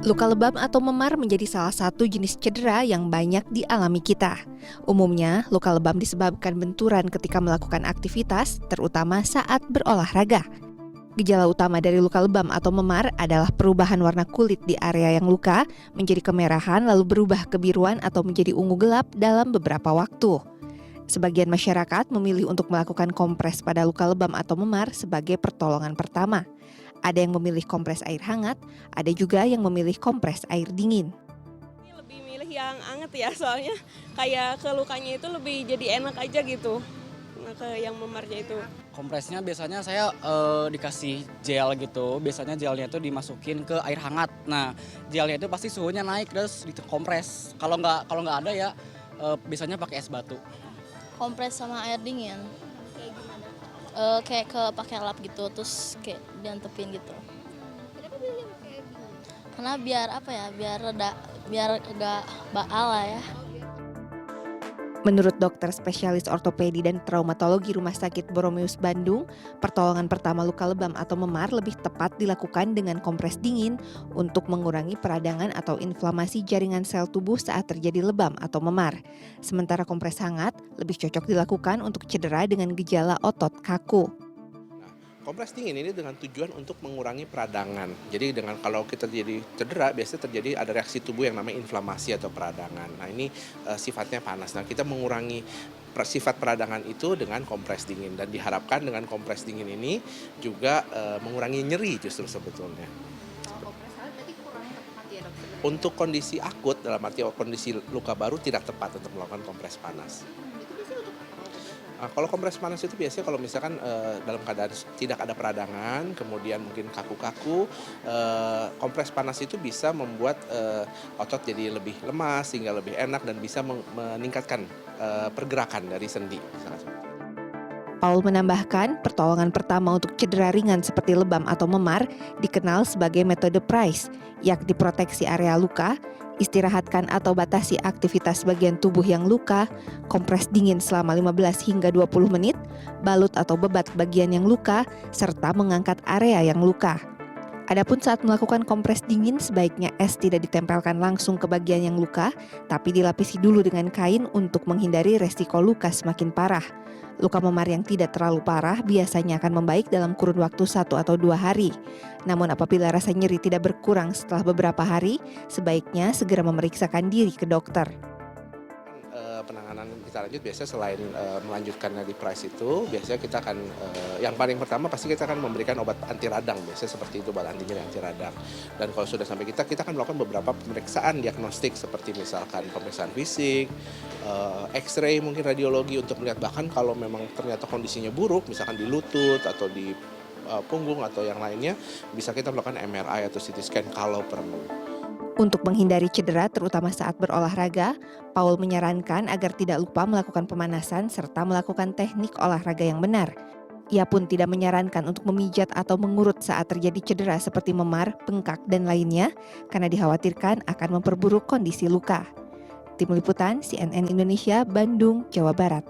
Luka lebam atau memar menjadi salah satu jenis cedera yang banyak dialami kita. Umumnya, luka lebam disebabkan benturan ketika melakukan aktivitas, terutama saat berolahraga. Gejala utama dari luka lebam atau memar adalah perubahan warna kulit di area yang luka menjadi kemerahan lalu berubah kebiruan atau menjadi ungu gelap dalam beberapa waktu. Sebagian masyarakat memilih untuk melakukan kompres pada luka lebam atau memar sebagai pertolongan pertama. Ada yang memilih kompres air hangat, ada juga yang memilih kompres air dingin. Ini lebih milih yang anget ya, soalnya kayak ke lukanya itu lebih jadi enak aja gitu, ke yang memarnya itu. Kompresnya biasanya saya dikasih gel gitu, biasanya gelnya itu dimasukin ke air hangat. Nah, gelnya itu pasti suhunya naik terus dikompres. Kalau nggak ada ya biasanya pakai es batu. Kompres sama air dingin. Kayak gimana? Kayak ke pakai lap gitu, terus kayak diantepin gitu. Kenapa pilih pakai air dingin? Karena biar apa ya, biar enggak baal lah ya. Menurut dokter spesialis ortopedi dan traumatologi Rumah Sakit Boromeus Bandung, pertolongan pertama luka lebam atau memar lebih tepat dilakukan dengan kompres dingin untuk mengurangi peradangan atau inflamasi jaringan sel tubuh saat terjadi lebam atau memar. Sementara kompres hangat lebih cocok dilakukan untuk cedera dengan gejala otot kaku. Kompres dingin ini dengan tujuan untuk mengurangi peradangan. Jadi dengan kalau kita jadi cedera, biasanya terjadi ada reaksi tubuh yang namanya inflamasi atau peradangan. Nah ini sifatnya panas. Nah kita mengurangi sifat peradangan itu dengan kompres dingin. Dan diharapkan dengan kompres dingin ini juga mengurangi nyeri justru sebetulnya. Kalau kompres hangat berarti kurang tepat ya dok? Untuk kondisi akut, dalam arti kondisi luka baru tidak tepat untuk melakukan kompres panas. Itu biasanya untuk apa kalau kompres hangat? Kalau kompres panas itu biasanya kalau misalkan dalam keadaan tidak ada peradangan, kemudian mungkin kaku-kaku, kompres panas itu bisa membuat otot jadi lebih lemas sehingga lebih enak dan bisa meningkatkan pergerakan dari sendi. Misalkan seperti itu. Paul menambahkan, pertolongan pertama untuk cedera ringan seperti lebam atau memar dikenal sebagai metode Price, yakni proteksi area luka, istirahatkan atau batasi aktivitas bagian tubuh yang luka, kompres dingin selama 15 hingga 20 menit, balut atau bebat bagian yang luka, serta mengangkat area yang luka. Adapun saat melakukan kompres dingin, sebaiknya es tidak ditempelkan langsung ke bagian yang luka, tapi dilapisi dulu dengan kain untuk menghindari resiko luka semakin parah. Luka memar yang tidak terlalu parah biasanya akan membaik dalam kurun waktu 1 atau 2 hari. Namun apabila rasa nyeri tidak berkurang setelah beberapa hari, sebaiknya segera memeriksakan diri ke dokter. Penanganan kita lanjut biasanya selain melanjutkan di Price itu, biasanya kita akan yang paling pertama pasti kita akan memberikan obat anti radang, biasanya seperti itu, obat anti nyeri anti radang. Dan kalau sudah sampai kita akan melakukan beberapa pemeriksaan diagnostik seperti misalkan pemeriksaan fisik, X-ray, mungkin radiologi untuk melihat bahkan kalau memang ternyata kondisinya buruk, misalkan di lutut atau di punggung atau yang lainnya, bisa kita melakukan MRI atau CT scan kalau perlu. Untuk menghindari cedera terutama saat berolahraga, Paul menyarankan agar tidak lupa melakukan pemanasan serta melakukan teknik olahraga yang benar. Ia pun tidak menyarankan untuk memijat atau mengurut saat terjadi cedera seperti memar, bengkak, dan lainnya karena dikhawatirkan akan memperburuk kondisi luka. Tim Liputan CNN Indonesia, Bandung, Jawa Barat.